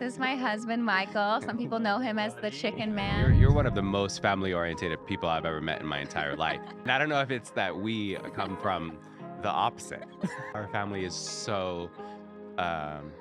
This is my husband, Michael. Some people know him as the Chicken Man. You're one of the most family-oriented people I've ever met in my entire life. And I don't know if it's that we come from the opposite. Our family is so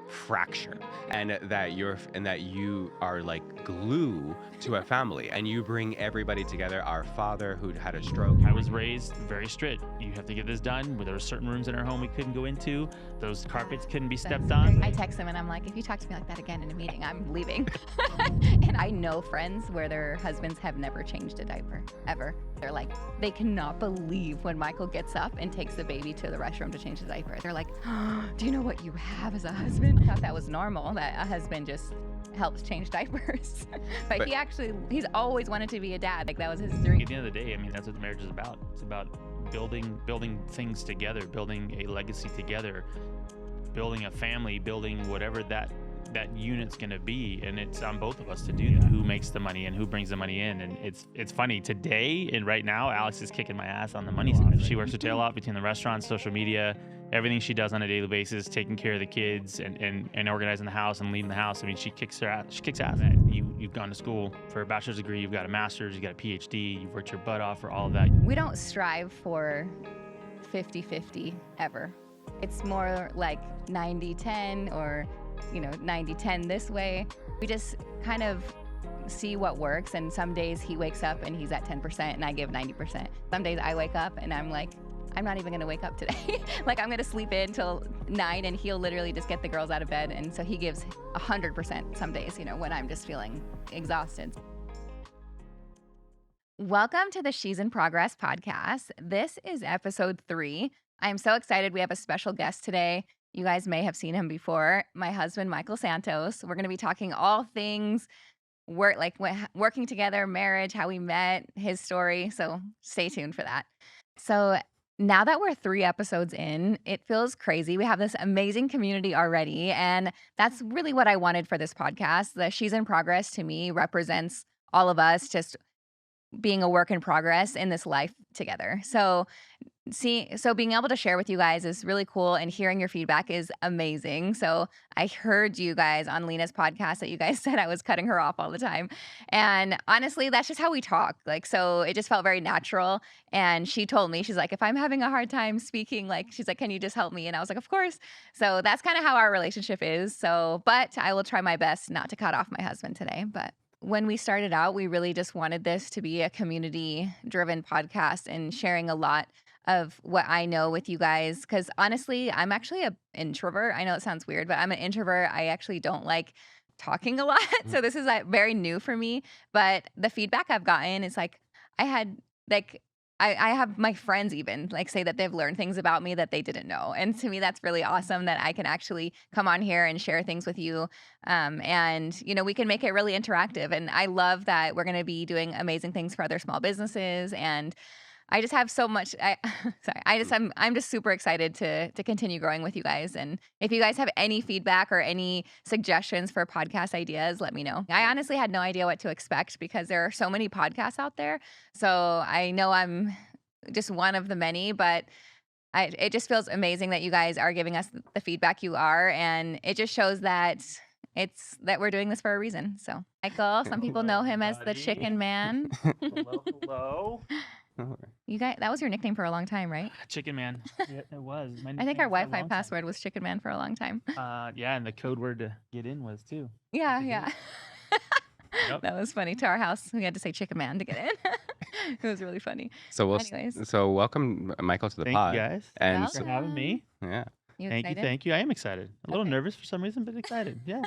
fractured, and that you are like glue to a family, and you bring everybody together. Our father, who had a stroke. I was raised very strict. You have to get this done. There were certain rooms in our home we couldn't go into. Those carpets couldn't be stepped on. I text him and I'm like, if you talk to me like that again in a meeting, I'm leaving. And I know friends where their husbands have never changed a diaper, ever. They're like, they cannot believe when Michael gets up and takes the baby to the restroom to change the diaper. They're like, oh, do you know what you have as a husband? I thought that was normal, that a husband just helps change diapers. but he's always wanted to be a dad. Like, that was his dream. At the end of the day, I mean, that's what marriage is about. It's about building things together, building a legacy together, building a family, building whatever that unit's going to be, and it's on both of us to do that. Who makes the money and who brings the money in. And it's funny today and right now, Alex is kicking my ass on the money side. She works her tail off between the restaurants, social media, everything she does on a daily basis, taking care of the kids and organizing the house and leading the house. I mean, she kicks ass. You've gone to school for a bachelor's degree, you've got a master's, you've got a PhD, you've worked your butt off for all of that. We don't strive for 50-50 ever. It's more like 90-10 or 90-10 this way. We just kind of see what works, and some days he wakes up and he's at 10% and I give 90%. Some days I wake up and I'm like, I'm not even gonna wake up today. Like, I'm gonna sleep in till 9 and he'll literally just get the girls out of bed, and so he gives 100% some days, when I'm just feeling exhausted. Welcome to the She's in Progress podcast. This is episode 3. I'm so excited. We have a special guest today. You guys may have seen him before. My husband, Michael Santos. We're going to be talking all things working together, marriage, how we met, his story. So stay tuned for that. So now that we're 3 episodes in, it feels crazy. We have this amazing community already. And that's really what I wanted for this podcast. The She's in Progress to me represents all of us just being a work in progress in this life together. So being able to share with you guys is really cool, and hearing your feedback is amazing. So I heard you guys on Lena's podcast that you guys said I was cutting her off all the time. And honestly, that's just how we talk. So it just felt very natural. And she told me, she's like, if I'm having a hard time speaking, she's like, can you just help me? And I was like, of course. So that's kind of how our relationship is. But I will try my best not to cut off my husband today. But when we started out, we really just wanted this to be a community-driven podcast and sharing a lot of what I know with you guys. Because honestly, I'm actually an introvert. I know it sounds weird, but I'm an introvert. I actually don't like talking a lot. So this is very new for me. But the feedback I've gotten is I have my friends even say that they've learned things about me that they didn't know. And to me, that's really awesome that I can actually come on here and share things with you. And we can make it really interactive. And I love that we're going to be doing amazing things for other small businesses. And I just have so much. I'm just super excited to continue growing with you guys. And if you guys have any feedback or any suggestions for podcast ideas, let me know. I honestly had no idea what to expect because there are so many podcasts out there. So I know I'm just one of the many, but it just feels amazing that you guys are giving us the feedback you are, and it just shows that we're doing this for a reason. So Michael, some people know him as the Chicken Man. Hello. You guys, that was your nickname for a long time, right? Chicken Man. Yeah, it was. I think our Wi-Fi password was Chicken Man for a long time. Yeah, and the code word to get in was too. Yeah. Yep. That was funny. To our house, we had to say Chicken Man to get in. It was really funny. So welcome, Michael, to the pod. Thank you guys. And Thanks for having me. Yeah. Thank you. I am excited. A little nervous for some reason, but excited. Yeah.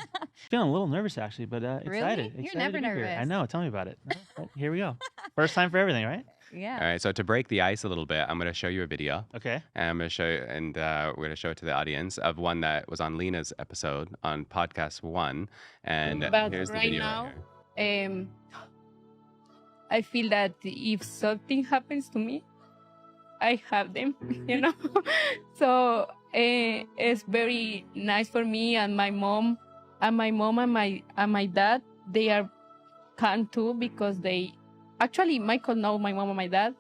Feeling a little nervous actually, but excited. Really? You're never to be here. nervous. I know. Tell me about it. But here we go. First time for everything, right? Yeah. All right. So to break the ice a little bit, I'm going to show you a video. Okay. And I'm going to show you, and we're going to show it to the audience of one that was on Lena's episode on podcast 1. And But here's the right video now, right here. I feel that if something happens to me, I have them, So it's very nice for me, and my mom and my dad, they are calm too, because Michael knows my mom and my dad,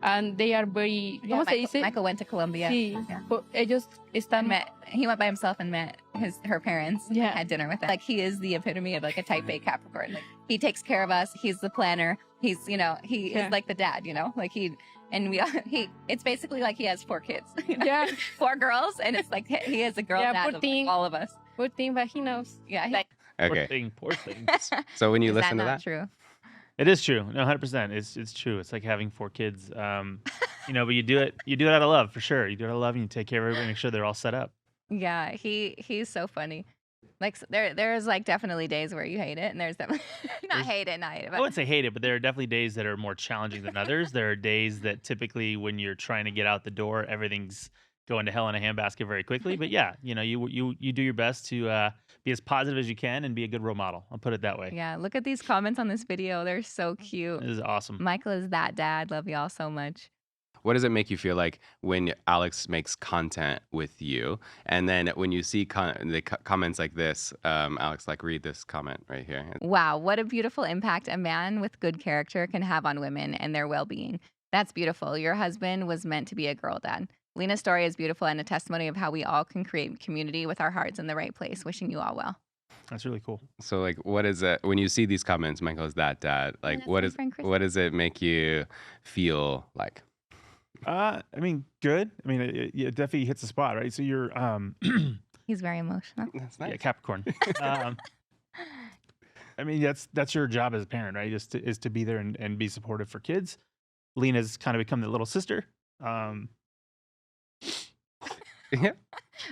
and they are very. Yeah, Michael went to Colombia. Sí, Yeah. ellos And están. he went by himself and met her parents. Yeah. Had dinner with them. Like he is the epitome of like a type A Capricorn. Like he takes care of us. He's the planner. He's he Yeah. is like the dad. Like it's basically like he has 4 kids. Yeah. 4 girls, and it's like he is a girl Yeah, dad poor of like, thing. all of us. Poor thing, but he knows. Yeah. Okay. Poor thing. So when you Is listen that to not that, true? It is true. No, 100%. It's true. It's like having 4 kids. But you do it out of love for sure. You do it out of love, and you take care of everybody, make sure they're all set up. Yeah, he's so funny. Like there's like definitely days where you hate it, and there's definitely not hate it, I but wouldn't say hate it, but there are definitely days that are more challenging than others. There are days that typically when you're trying to get out the door, everything's going to hell in a handbasket very quickly. But yeah, you do your best to be as positive as you can and be a good role model. I'll put it that way. yeah. Look at these comments on this video; they're so cute. This is awesome. Michael is that dad. Love y'all so much. what does it make you feel like when Alex makes content with you? And then when you see comments like this, Alex, like read this comment right here. Wow, what a beautiful impact a man with good character can have on women and their well-being. That's beautiful. Your husband was meant to be a girl dad. Lena's story is beautiful and a testimony of how we all can create community with our hearts in the right place. Wishing you all well. That's really cool. So like, what is it when you see these comments? Michael is that dad. Like, that's my friend Chris. what does it make you feel like? Good. It definitely hits the spot, right? So you're He's very emotional. That's nice. yeah, Capricorn. That's your job as a parent, right? Is to be there and be supportive for kids. Lena's kind of become the little sister. Yeah.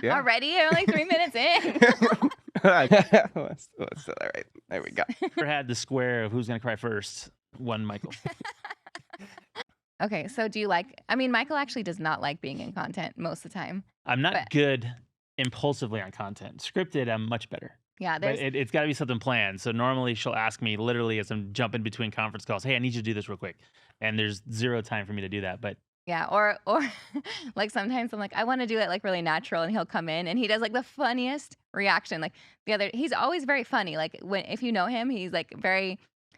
Already? I'm like 3 minutes in. Let's do that right. There we go. Never had the square of who's gonna cry first. One Michael. Okay, so do you Michael actually does not like being in content most of the time. I'm not But- good impulsively on content. Scripted, I'm much better. Yeah, But there's it's got to be something planned. So normally she'll ask me literally as I'm jumping between conference calls, hey, I need you to do this real quick. And there's zero time for me to do that. But yeah, or like sometimes I'm like, I want to do it like really natural, and he'll come in and he does like the funniest reaction. Like he's always very funny. Like if you know him, he's like very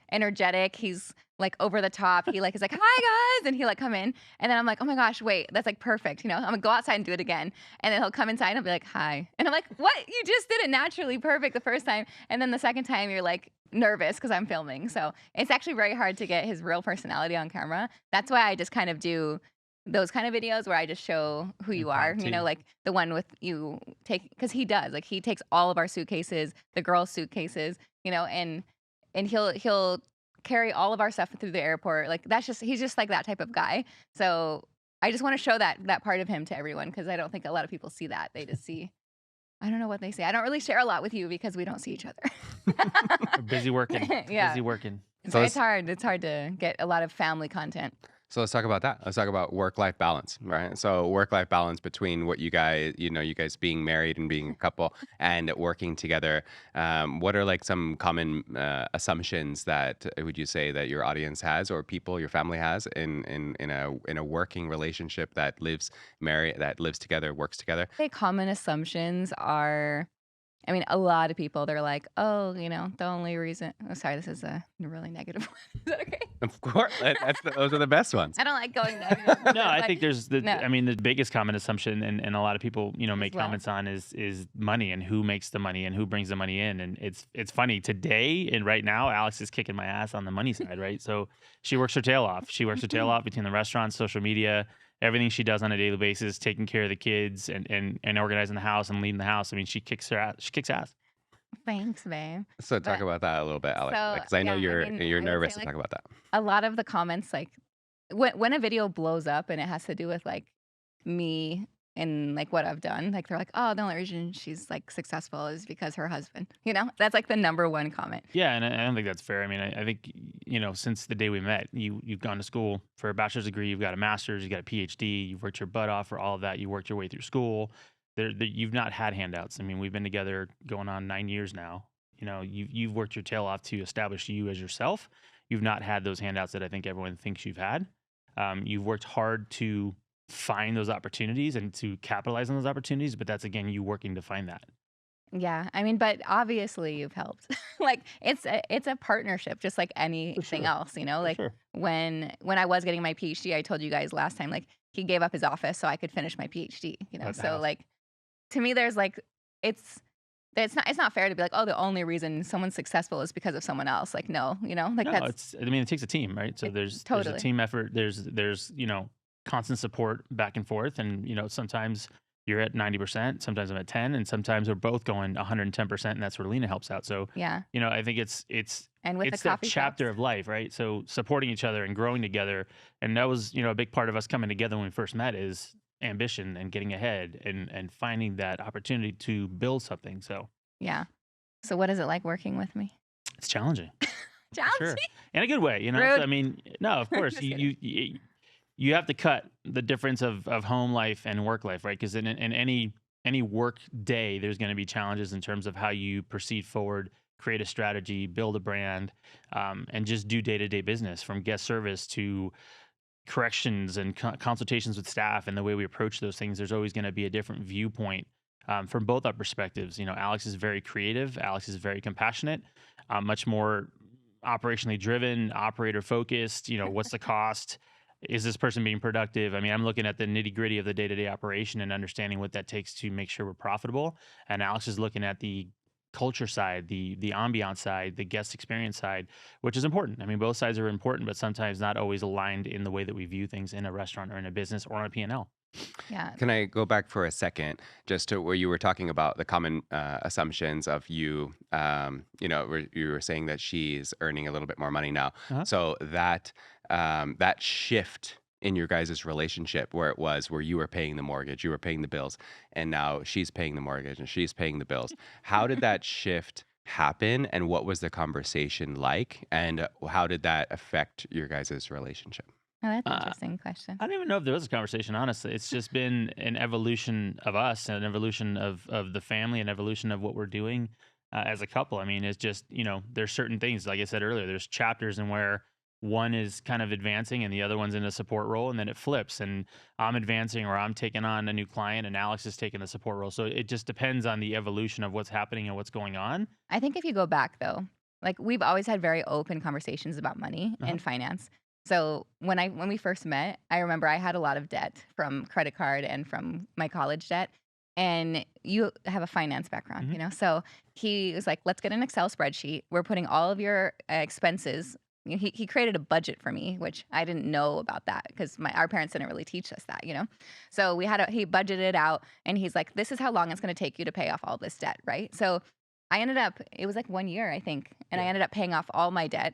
energetic. He's like over the top. He like is like, hi guys, and he like come in, and then I'm like, oh my gosh, wait, that's like perfect. I'm gonna go outside and do it again, and then he'll come inside and I'll be like, hi, and I'm like, what? You just did it naturally perfect the first time, and then the second time you're like nervous because I'm filming. So it's actually very hard to get his real personality on camera. That's why I just kind of do those kind of videos where I just show who you are, Impromptu. like the one with you take, because he does, like he takes all of our suitcases, the girls' suitcases, and he'll carry all of our stuff through the airport. Like he's just like that type of guy. So I just want to show that part of him to everyone, because I don't think a lot of people see that. They just see, I don't know what they say. I don't really share a lot with you because we don't see each other. we're busy working. Yeah. Busy working. So It's hard. It's hard to get a lot of family content. So let's talk about that. Let's talk about work-life balance, right? So work-life balance between what you guys, you guys being married and being a couple and working together. What are like some common assumptions that would you say that your audience has, or people, your family has in a working relationship that lives together, works together? The common assumptions are, a lot of people, they're like, oh, the only reason, sorry, this is a really negative one. Is that okay? Of course, those are the best ones. I don't like going negative. No, I think there's No. the biggest common assumption, and a lot of people, make well. comments on is money and who makes the money and who brings the money in. And it's funny today and right now, Alex is kicking my ass on the money side, right? So she works her tail off. She works her tail off between the restaurants, social media, everything she does on a daily basis, taking care of the kids and organizing the house and leading the house. She kicks her ass. She kicks ass. Thanks, babe. So talk But- about that a little bit, Alex, so, because I know yeah, I you're would nervous say, to like, talk about that. A lot of the comments, like when a video blows up and it has to do with like me and like what I've done, like they're like, oh, the only reason she's like successful is because her husband. That's like the number one comment. Yeah, and I don't think that's fair. I think since the day we met, you've gone to school for a bachelor's degree, you've got a master's, you got a PhD, you've worked your butt off for all of that, you worked your way through school. You've not had handouts. We've been together going on 9 years now. You've worked your tail off to establish you as yourself. You've not had those handouts that I think everyone thinks you've had. You've worked hard to find those opportunities and to capitalize on those opportunities, but that's again you working to find that. Yeah, but obviously you've helped. Like it's a partnership, just like anything sure. else. Like sure. when I was getting my PhD, I told you guys last time, like he gave up his office so I could finish my PhD, you know? At the So house. like, to me, there's like, it's, it's not fair to be like, oh, the only reason someone's successful is because of someone else. Like, no, you know, like No, that's it's. I mean, it takes a team, right? So it, there's a totally. team effort. There's constant support back and forth, and sometimes you're at 90%, sometimes I'm at 10, and sometimes we're both going 110%, and that's where Lena helps out. So Yeah. I think it's And with the it's that coffee chapter shops. of life, right? So supporting each other and growing together, and that was a big part of us coming together when we first met is ambition and getting ahead and finding that opportunity to build something. So Yeah. So what is it like working with me? it's challenging. For Challenging? sure, in a good way, So, Rude. I mean, no, of course, Just kidding. you have to cut the difference of home life and work life, right? Because in any work day, there's going to be challenges in terms of how you proceed forward, create a strategy, build a brand, and just do day to day business from guest service to corrections and consultations with staff and the way we approach those things. There's always going to be a different viewpoint from both our perspectives. Alex is very creative. Alex is very compassionate, much more operationally driven, operator focused. What's the cost? Is this person being productive? I mean, I'm looking at the nitty gritty of the day to day operation and understanding what that takes to make sure we're profitable. And Alex is looking at the culture side, the ambiance side, the guest experience side, which is important. I mean, both sides are important, but sometimes not always aligned in the way that we view things in a restaurant or in a business or on a P&L. Yeah. Can I go back for a second, just to where you were talking about the common assumptions of you? Where you were saying that she's earning a little bit more money now. Uh-huh. So that shift in your guys' relationship, where you were paying the mortgage, you were paying the bills, and now she's paying the mortgage and she's paying the bills. How did that shift happen, and what was the conversation like, and how did that affect your guys' relationship? Oh, that's an Uh, interesting question. I don't even know if there was a conversation, honestly. It's just been an evolution of us, an evolution of the family, an evolution of what we're doing as a couple. I mean, it's just, there's certain things, like I said earlier, there's chapters in where one is kind of advancing and the other one's in a support role, and then it flips and I'm advancing or I'm taking on a new client and Alex is taking the support role. So it just depends on the evolution of what's happening and what's going on. I think if you go back though, like we've always had very open conversations about money Uh-huh. and finance. So when we first met, I remember I had a lot of debt from credit card and from my college debt. And you have a finance background, Mhm. So he was like, let's get an Excel spreadsheet. We're putting all of your expenses. He created a budget for me, which I didn't know about that because our parents didn't really teach us that, So he budgeted out, and he's like, this is how long it's going to take you to pay off all this debt, right? So it was like 1 year, I think, and I Yeah. ended up paying off all my debt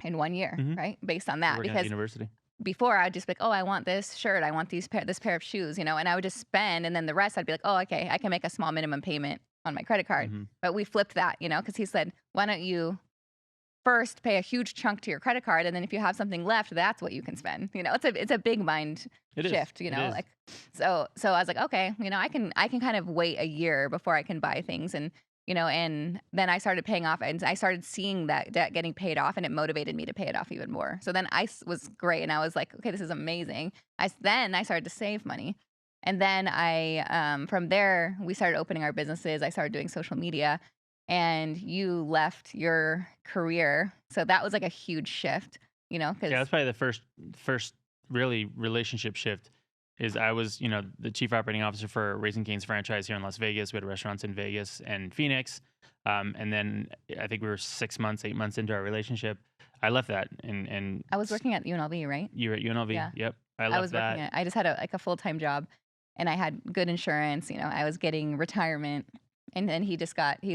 in 1 year, Mhm. right? Based on that, Working at because the university. before I'd just be like, oh, I want this shirt, I want this pair of shoes, and I would just spend, and then the rest I'd be like, oh, okay, I can make a small minimum payment on my credit card. Mhm. But we flipped that, because he said, why don't you first pay a huge chunk to your credit card, and then if you have something left, that's what you can spend. It's a big mind It is. shift, It is. like so I was like, okay, I can kind of wait a year before I can buy things, and and then I started paying off, and I started seeing that debt getting paid off, and it motivated me to pay it off even more. So then was great, and I was like, okay, this is amazing. Then I started to save money, and then I from there we started opening our businesses. I started doing social media, and you left your career, so that was like a huge shift, Yeah, because that's probably the first really relationship shift. Is I was, the chief operating officer for Raising Cane's franchise here in Las Vegas. We had restaurants in Vegas and Phoenix. And then I think we were 6 months, 8 months into our relationship. I left that and I was working at UNLV, right? you were at UNLV. Yeah. Yep. I I left was that. I just had a full-time job, and I had good insurance, I was getting retirement, and then he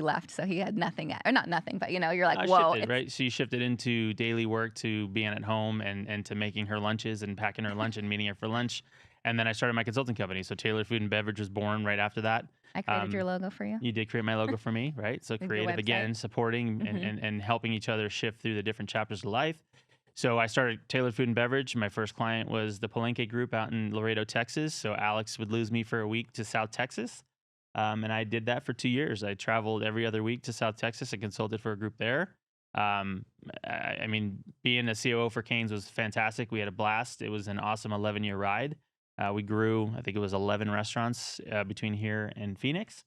left, so he had nothing, or not nothing, but you're like, I whoa, shifted, right? So you shifted into daily work to being at home and to making her lunches and packing her lunch and meeting her for lunch. And then I started my consulting company. So Taylor Food and Beverage was born right after that. I created your logo for you. You did create my logo for me, right? So With your creative again, website. supporting and helping each other shift through the different chapters of life. So I started Taylor Food and Beverage. My first client was the Palenque Group out in Laredo, Texas. So Alex would lose me for a week to South Texas. And I did that for 2 years. I traveled every other week to South Texas and consulted for a group there. I mean, being a COO for Cane's was fantastic. We had a blast. It was an awesome 11-year ride. We grew, I think it was 11 restaurants between here and Phoenix.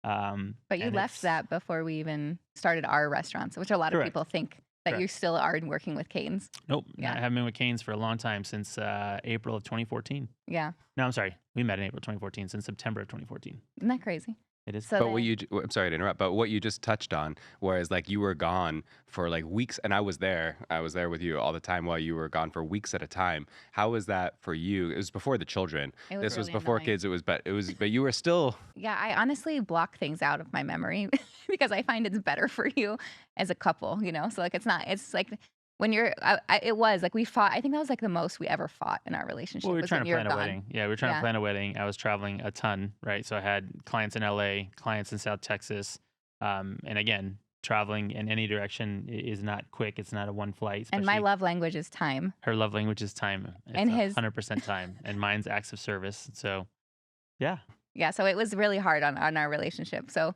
But you left that before we even started our restaurants, which a lot of Correct. people think that Correct. you still are working with canes. Nope. Yeah. I haven't been with Canes for a long time, since April of 2014. Yeah. No, I'm sorry. We met in April 2014, since September of 2014. Isn't that crazy? It is. So But what then, you, I'm sorry to interrupt, but what you just touched on, whereas like you were gone for like weeks, and I was there with you all the time while you were gone for weeks at a time. How was that for you? It was before the children. it was This was really before annoying. kids. But you were still, Yeah, I honestly block things out of my memory because I find it's better for you as a couple, you know? So like it's like when you're it was like we fought. I think that was like the most we ever fought in our relationship Well, we were was trying when to you were plan a gone. wedding. Yeah, we were trying Yeah. to plan a wedding. I was traveling a ton, right? So I had clients in LA, clients in South Texas. And again, traveling in any direction is not quick. It's not a one flight. And my Especially love language is time. her love language is time. It's And his 100% time, and mine's acts of service. So, yeah. yeah, so it was really hard on our relationship. So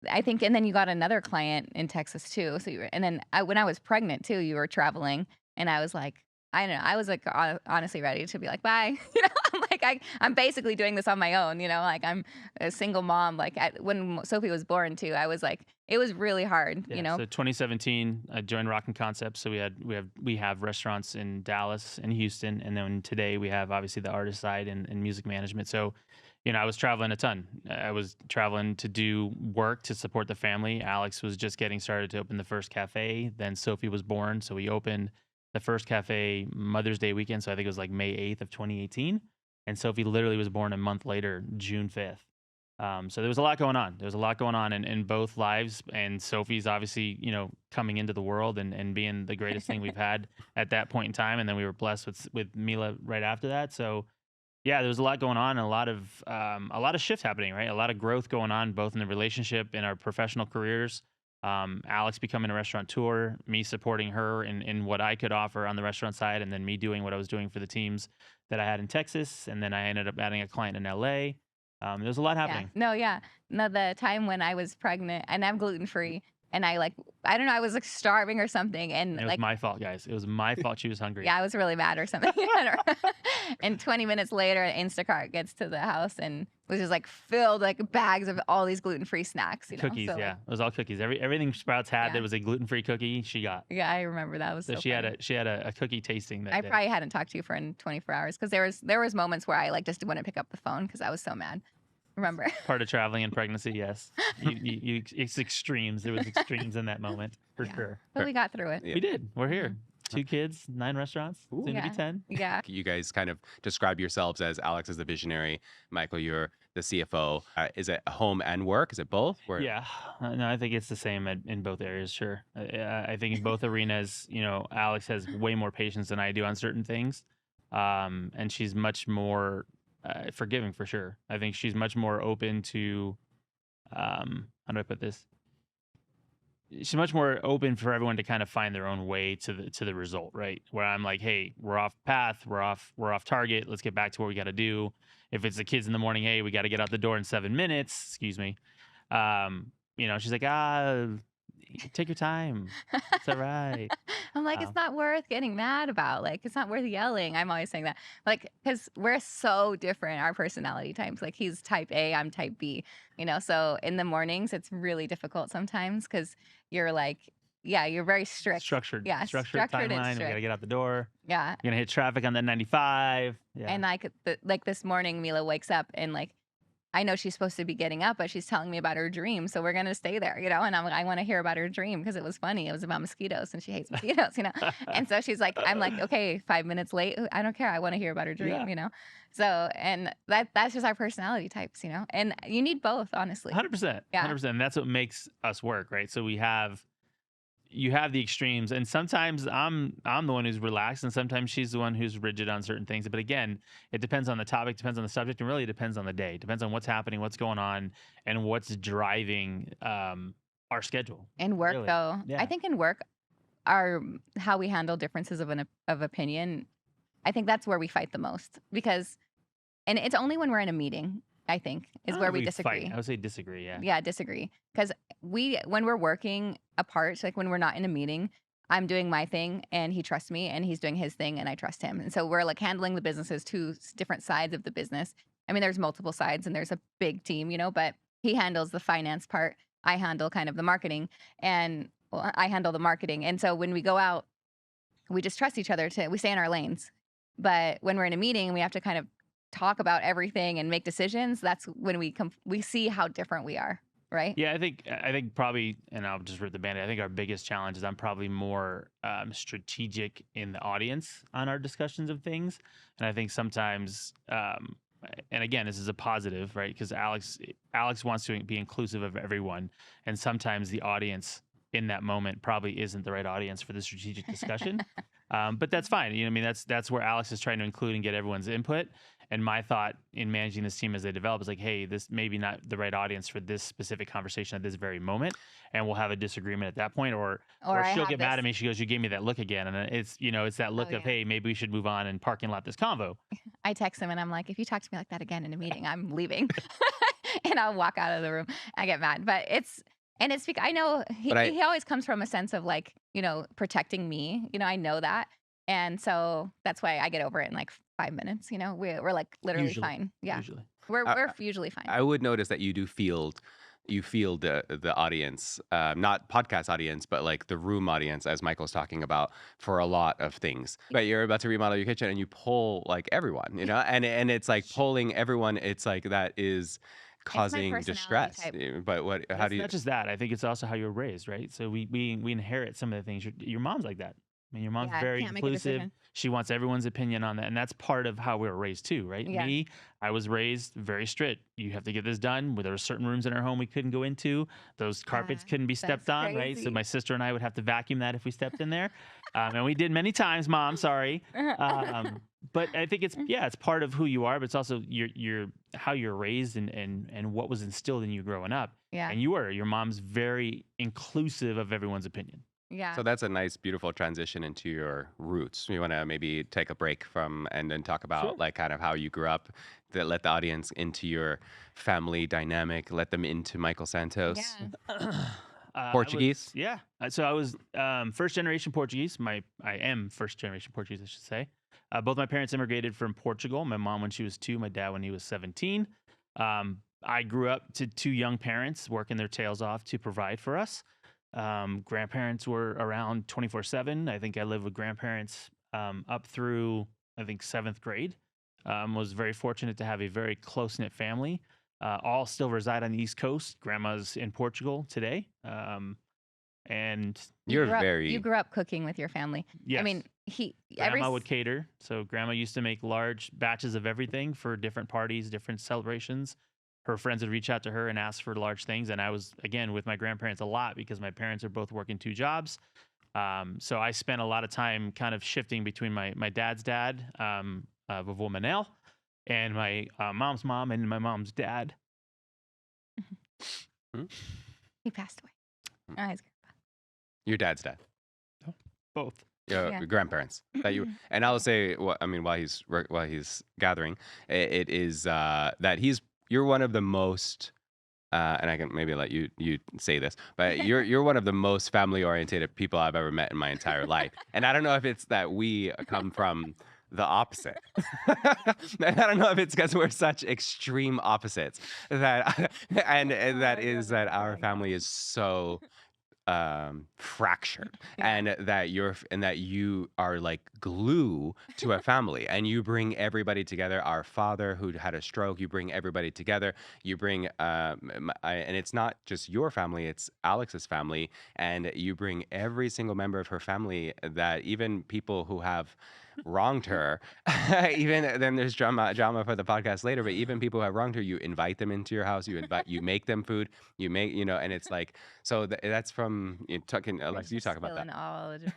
I think, and then you got another client in Texas too. So you were, and then when I was pregnant too, you were traveling, and I was like, I don't know, I was like honestly ready to be like, bye. You know, I'm like, I'm basically doing this on my own. You know, like I'm a single mom. Like when Sophie was born too, I was like, it was really hard. Yeah, You know, so 2017, I joined Rockin' Concepts. So we have restaurants in Dallas and Houston, and then today we have obviously the artist side and music management. So, I was traveling a ton. I was traveling to do work to support the family. Alex was just getting started to open the first cafe. Then Sophie was born, so we opened the first cafe Mother's Day weekend. So I think it was like May 8th of 2018, and Sophie literally was born a month later, June 5th. So there was a lot going on. There was a lot going on in both lives, and Sophie's obviously, coming into the world and being the greatest thing we've had at that point in time. And then we were blessed with Mila right after that. So yeah, there was a lot going on, and a lot of shift happening, right? A lot of growth going on, both in the relationship, in our professional careers. Alex becoming a restaurateur, me supporting her in what I could offer on the restaurant side, and then me doing what I was doing for the teams that I had in Texas. And then I ended up adding a client in LA. There's a lot yeah, happening. no, the time when I was pregnant and I'm gluten free, and I don't know, I was like starving or something, and And it was like my fault, guys. It was my fault she was hungry. yeah, I was really mad or something. And 20 minutes later, Instacart gets to the house and was just like filled like bags of all these gluten-free snacks, you know? Cookies, So, yeah. It was all cookies. Everything Sprouts had Yeah. that was a gluten-free cookie, she got. Yeah, I remember that was So so she funny. had a cookie tasting that I day. probably hadn't talked to you for in 24 hours because there was moments where I like just wouldn't pick up the phone because I was so mad. Remember? Part of traveling and pregnancy, yes. It's extremes. There was extremes in that moment, for Yeah. sure. But we got through it. Yeah. We did. We're here. Mhm. 2 kids, 9 restaurants, Ooh. soon to be Yeah. 10. Yeah. you guys kind of describe yourselves as Alex is the visionary, Michael, you're the CFO. Is it home and work? Is it both? Yeah, no, I think it's the same in both areas. Sure, I think in both arenas, Alex has way more patience than I do on certain things, and she's much more forgiving for sure. I think she's much more open to, how do I put this? She's much more open for everyone to kind of find their own way to the result, right? Where I'm like, hey, we're off path, we're off target. Let's get back to what we got to do. If it's the kids in the morning, hey, we got to get out the door in 7 minutes. Excuse me. She's like, take your time. It's all right. I'm like, Wow. it's not worth getting mad about. Like, it's not worth yelling. I'm always saying that. Like, because we're so different, our personality types. Like, he's type A, I'm type B, So in the mornings, it's really difficult sometimes because you're like, yeah, you're very strict. Structured. Yeah, Structured structured and timeline. We got to strict. get out the door. Yeah. You're going to hit traffic on that 95. Yeah. And like this morning, Mila wakes up and like, I know she's supposed to be getting up, but she's telling me about her dream. So we're going to stay there, And I want to hear about her dream because it was funny. It was about mosquitoes and she hates mosquitoes, And so she's like, I'm like, okay, 5 minutes late. I don't care. I want to hear about her dream, Yeah. So, and that's just our personality types, And you need both, honestly. 100%. Yeah. 100%. And that's what makes us work, right? So you have the extremes, and sometimes I'm the one who's relaxed, and sometimes she's the one who's rigid on certain things. But again, it depends on the topic, depends on the subject, and really it depends on the day. It depends on what's happening, what's going on, and what's driving our schedule. In work, Really. though, Yeah. I think in work, how we handle differences of opinion, I think that's where we fight the most and it's only when we're in a meeting, I think, is I where don't we think disagree. fight. I would say disagree, yeah. Yeah, disagree. Because when we're working apart, like when we're not in a meeting, I'm doing my thing and he trusts me and he's doing his thing and I trust him. And so we're like handling the business as two different sides of the business. I mean, there's multiple sides and there's a big team, but he handles the finance part. I handle kind of the marketing. And well, I handle the marketing. And so when we go out, we just trust each other we stay in our lanes. But when we're in a meeting, we have to kind of talk about everything and make decisions. That's when we see how different we are, right? Yeah, I think probably, and I'll just rip the band-aid. I think our biggest challenge is I'm probably more strategic in the audience on our discussions of things, and I think sometimes, and again, this is a positive, right? Because Alex wants to be inclusive of everyone, and sometimes the audience in that moment probably isn't the right audience for the strategic discussion. But that's fine. You know, what I mean, that's where Alex is trying to include and get everyone's input. And my thought in managing this team as they develop is like, hey, this may be not the right audience for this specific conversation at this very moment, and we'll have a disagreement at that point, or I she'll have get this. mad at me. She goes, "You gave me that look again," and it's it's that look of, yeah. hey, maybe we should move on and parking lot this convo. I text him and I'm like, if you talk to me like that again in a meeting, I'm leaving. And I'll walk out of the room. I get mad. But it's because I know he always comes from a sense of like, protecting me. I know that. And so that's why I get over it in like 5 minutes. We're like literally Usually. fine. Yeah. Usually. We're usually fine. I would notice that you field the audience, not podcast audience, but like the room audience, as Michael's talking about, for a lot of things. But you're about to remodel your kitchen and you pull like everyone, and it's like pulling everyone. It's like that is causing personality distress. type. But how It's do you? not just that. I think it's also how you're raised, right? So we inherit some of the things. Your mom's like that. I mean, your mom's Yeah, very can't make a inclusive. decision. She wants everyone's opinion on that, and that's part of how we were raised too, right? Yeah. Me, I was raised very strict. You have to get this done. There were certain rooms in our home we couldn't go into. Those carpets couldn't be stepped that's on, right? So crazy. my sister and I would have to vacuum that if we stepped in there, and we did many times. Mom, sorry. But I think it's part of who you are, but it's also your how you're raised and what was instilled in you growing up. Yeah. And your mom's very inclusive of everyone's opinion. Yeah. So that's a nice, beautiful transition into your roots. You want to maybe take a break from and then talk about Sure. like kind of how you grew up, that let the audience into your family dynamic, let them into Michael Santos. Yeah. Portuguese? So I was first generation Portuguese. I am first generation Portuguese, I should say. Both my parents immigrated from Portugal. My mom when she was 2, my dad when he was 17. I grew up to 2 young parents working their tails off to provide for us. Grandparents were around 24/7. I think I lived with grandparents up through, I think, 7th grade. Was very fortunate to have a very close-knit family. All still reside on the East Coast. Grandma's in Portugal today. And You're you grew up cooking with your family. yes, I mean, grandma would cater. So grandma used to make large batches of everything for different parties, different celebrations. Her friends would reach out to her and ask for large things. And I was, again, with my grandparents a lot because my parents are both working 2 jobs. So I spent a lot of time kind of shifting between my dad's dad, Vovô Manel, and my mom's mom and my mom's dad. He passed away. Oh, his grandpa. Your dad's dad. Both. Yeah. Grandparents that you and I'll say while he's gathering, it is that you're one of the most and I can maybe let you say this, but you're one of the most family oriented people I've ever met in my entire life. And I don't know if it's that we come from the opposite. I don't know if it's because we're such extreme opposites that and that is that our family is so fractured, and that you are like glue to a family, and you bring everybody together. Our father who had a stroke, you bring everybody together. You bring and it's not just your family, it's Alex's family, and you bring every single member of her family, that even people who have wronged her, even then there's drama for the podcast later, but even people who have wronged her, you invite them into your house, you make them food, and it's like, so that's from talking. Alexa, you talk about that. All the drama.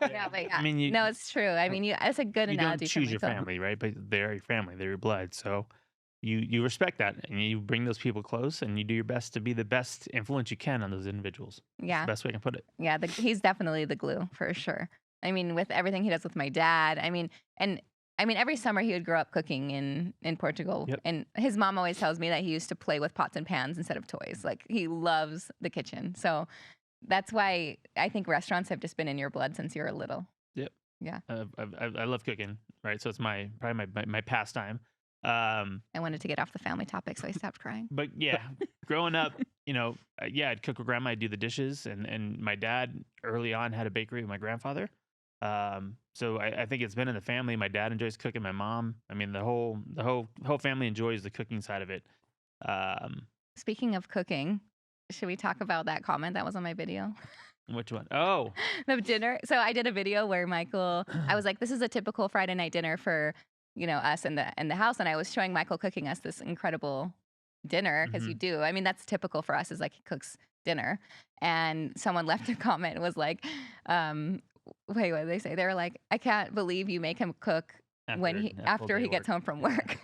Yeah, but yeah. I mean, no, it's true. I mean, it's a good you analogy. don't choose for your Michael. family, right? But they're your family, they're your blood. So you respect that, and you bring those people close, and you do your best to be the best influence you can on those individuals. Yeah. That's the best way I can put it. Yeah, he's definitely the glue for sure. I mean, with everything he does with my dad. I mean, every summer he would grow up cooking in Portugal. Yep. And his mom always tells me that he used to play with pots and pans instead of toys. Like, he loves the kitchen. So that's why I think restaurants have just been in your blood since you were little. Yep. Yeah. I love cooking, right? So it's probably my pastime. I wanted to get off the family topic, so I stopped crying. But yeah, growing up, yeah, I'd cook with grandma, I'd do the dishes, and my dad early on had a bakery with my grandfather. So I think it's been in the family. My dad enjoys cooking. My mom, I mean, the whole family enjoys the cooking side of it. Um, Speaking of cooking, should we talk about that comment that was on my video? which one? Oh, The dinner. So I did a video where I was like, this is a typical Friday night dinner for, us in the house. And I was showing Michael cooking us this incredible dinner because you mhm. do. I mean, that's typical for us is like he cooks dinner. And someone left a comment and was like, um, wait, what did they say? They were like, I can't believe you make him cook After a full after day he of gets work. home from Yeah, work.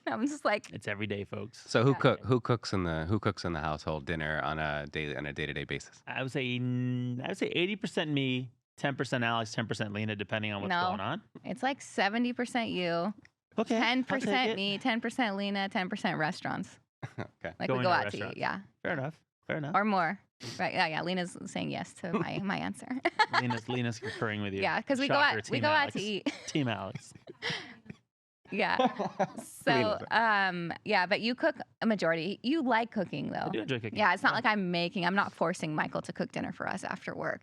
And I'm just like, it's every day, folks. So yeah. who cooks in the household day to day basis? I would say 80% me, 10% Alex, 10% Lena, depending on what's No, going on. it's like 70% you, Okay, I'll take 10% it. me, 10% Lena, 10% restaurants. Okay. Like we Going go to out to eat, restaurants. yeah. Fair enough. Fair enough. Or more. Right. Yeah, yeah. Lena's saying yes to my answer. Lena's concurring with you. Yeah, because we Shocker, we Team go out to Alex. eat. Team Alex. Yeah. So, yeah, but you cook a majority. You like cooking I though. do enjoy cooking. Yeah, it's not like I'm not forcing Michael to cook dinner for us after work,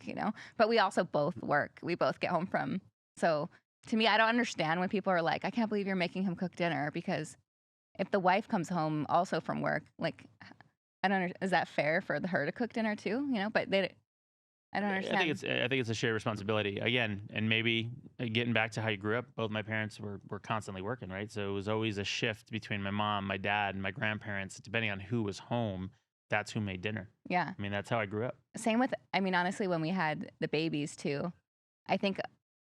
But we also both work. We both get home from. So, to me, I don't understand when people are like, I can't believe you're making him cook dinner because if the wife comes home also from work, like I don't understand. Is that fair for her to cook dinner too? But I don't I think understand. it's a shared responsibility again, and maybe getting back to how you grew up. Both my parents were constantly working, right? So it was always a shift between my mom, my dad, and my grandparents. Depending on who was home, that's who made dinner. Yeah. I mean, that's how I grew up. Same with, I mean, honestly, when we had the babies too, I think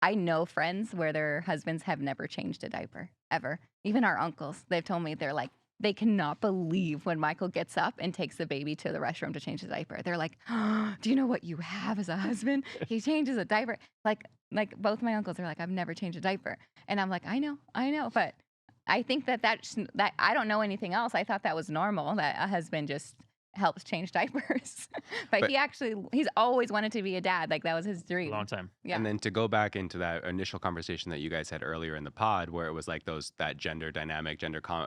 I know friends where their husbands have never changed a diaper ever. Even our uncles, they've told me they're like, they cannot believe when Michael gets up and takes the baby to the restroom to change the diaper. They're like, oh, do you know what you have as a husband? He changes a diaper. Like both my uncles are like, I've never changed a diaper. And I'm like, I know. But I think that I don't know anything else. I thought that was normal that a husband just helps change diapers. But But he's always wanted to be a dad. Like that was his A dream. long time. Yeah. And then to go back into that initial conversation that you guys had earlier in the pod, where it was like that gender dynamic,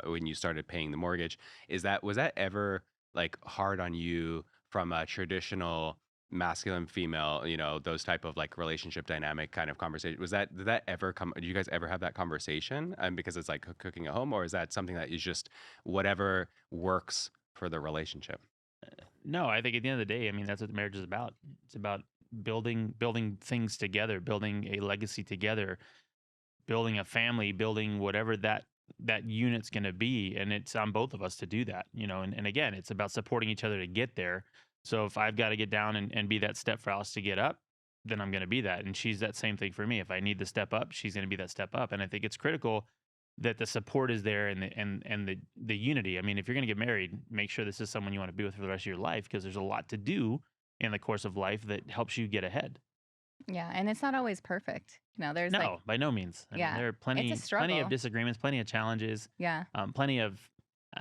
when you started paying the mortgage, was that ever like hard on you from a traditional masculine female, those type of like relationship dynamic kind of conversation? Did that ever come? Do you guys ever have that conversation? Because it's like cooking at home, or is that something that is just whatever works for the relationship? No, I think at the end of the day, I mean, that's what marriage is about. It's about building things together, building a legacy together, building a family, building whatever that unit's going to be, and it's on both of us to do that. And again, it's about supporting each other to get there. So if I've got to get down and be that step for Alice to get up, then I'm going to be that, and she's that same thing for me. If I need to step up, she's going to be that step up. And I think it's critical that the support is there and the unity. I mean, if you're going to get married, make sure this is someone you want to be with for the rest of your life, because there's a lot to do in the course of life that helps you get ahead. Yeah, and it's not always perfect. There's like, No, by no means. I mean, yeah, there are it's a plenty struggle. of disagreements, plenty of challenges, Yeah. plenty of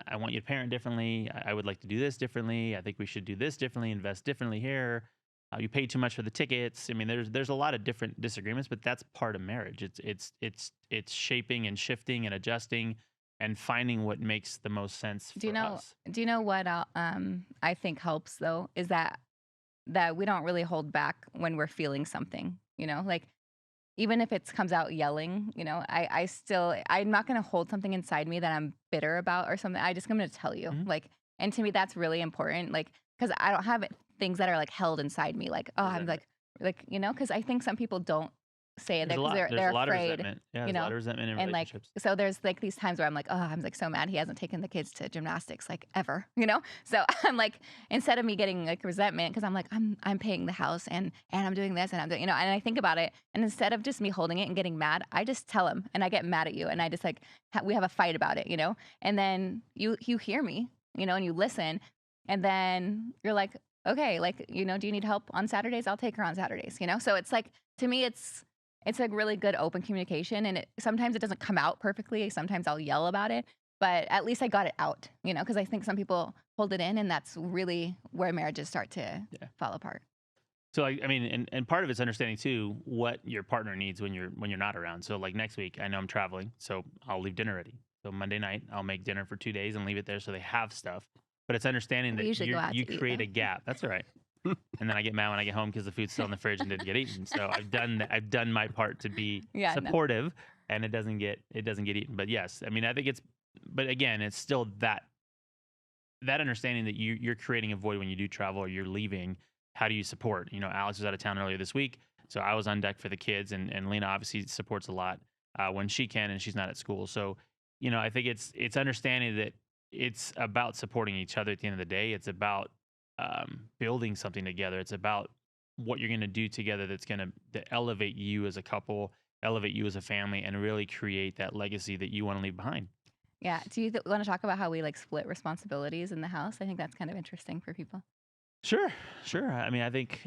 I want you to parent differently. I would like to do this differently. I think we should do this differently, invest differently here. You pay too much for the tickets. I mean, there's a lot of different disagreements, but that's part of marriage. It's shaping and shifting and adjusting and finding what makes the most sense Do you for know us. do you know what I think helps though is that we don't really hold back when we're feeling something, like even if it comes out yelling, I'm not going to hold something inside me that I'm bitter about or something. I'm going to tell you. Mhm. Like, and to me, that's really important. Like, because I don't have things that are like held inside me. Like, oh, I'm Resentment. because I think some people don't say it There's a because lot. There's they're a lot of afraid, resentment. Yeah, you there's a lot know. of resentment in And like, relationships. so there's like these times where I'm like, oh, I'm like so mad he hasn't taken the kids to gymnastics like ever, So I'm like, instead of me getting like resentment, because I'm like, I'm paying the house and I'm doing this and I'm doing, and I think about it, and instead of just me holding it and getting mad, I just tell him and I get mad at you and I just like we have a fight about it, and then you hear me, and you listen, and then you're like, okay, like do you need help on Saturdays? I'll take her on Saturdays, So it's like to me, it's like really good open communication, and sometimes it doesn't come out perfectly. Sometimes I'll yell about it, but at least I got it out, because I think some people hold it in, and that's really where marriages start to fall apart. So I mean, and part of it's understanding too what your partner needs when you're not around. So like next week, I know I'm traveling, so I'll leave dinner ready. So Monday night, I'll make dinner for 2 days and leave it there so they have stuff. but it's understanding We that usually go out you to eat, create though. a gap. That's all right. And then I get mad when I get home because the food's still in the fridge and didn't get eaten. So I've done my part to be Yeah, no. supportive, and it doesn't get eaten. But yes, I mean, I think but again, it's still that understanding that you're creating a void when you do travel or you're leaving. How do you support? Alex was out of town earlier this week, so I was on deck for the kids, and Lena obviously supports a lot when she can and she's not at school. So, I think it's understanding that it's about supporting each other at the end of the day. It's about building something together. It's about what you're going to do together that's going to elevate you as a couple, elevate you as a family, and really create that legacy that you want to leave behind. Yeah. Do you want to talk about how we like split responsibilities in the house? I think that's kind of interesting for people. Sure. I mean, I think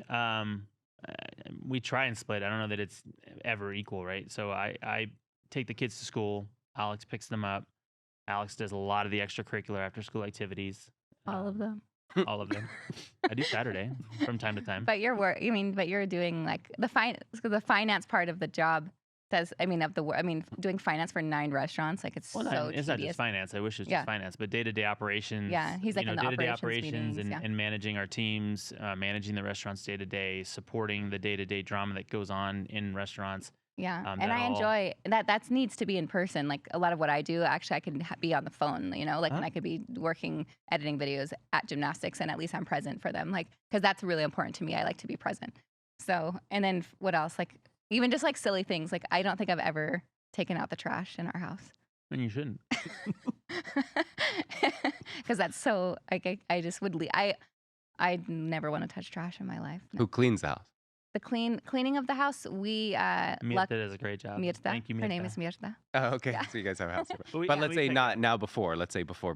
we try and split. I don't know that it's ever equal, right? So I take the kids to school. Alex picks them up. Alex does a lot of the extracurricular after school activities. All of them. All of them. I do Saturday from time to time. But you're doing like the finance part of the job. Doing finance for 9 restaurants, like it's Well, so it's not tedious. just finance. I wish it was Yeah. just finance, but day-to-day operations. Yeah, he's like in the day-to-day operations operations meetings, yeah. and managing our teams, managing the restaurants day-to-day, supporting the day-to-day drama that goes on in restaurants. Yeah, and that I all- enjoy that. That needs to be in person. Like a lot of what I do, actually, I can be on the phone. Like Huh? and I could be working, editing videos at gymnastics, and at least I'm present for them. Like because that's really important to me. I like to be present. So, and then what else? Like even just like silly things. Like I don't think I've ever taken out the trash in our house. And you shouldn't. Because that's so like I just would leave. I never want to touch trash in my life. No. Who cleans the house? The cleaning of the house, we Mirta does a great job. Mirta. Thank you, Mirta. Her name is Mirta. Oh, okay. Yeah. So you guys have a housekeeper. Well, But yeah, let's we say pick not up. now before. Let's say before.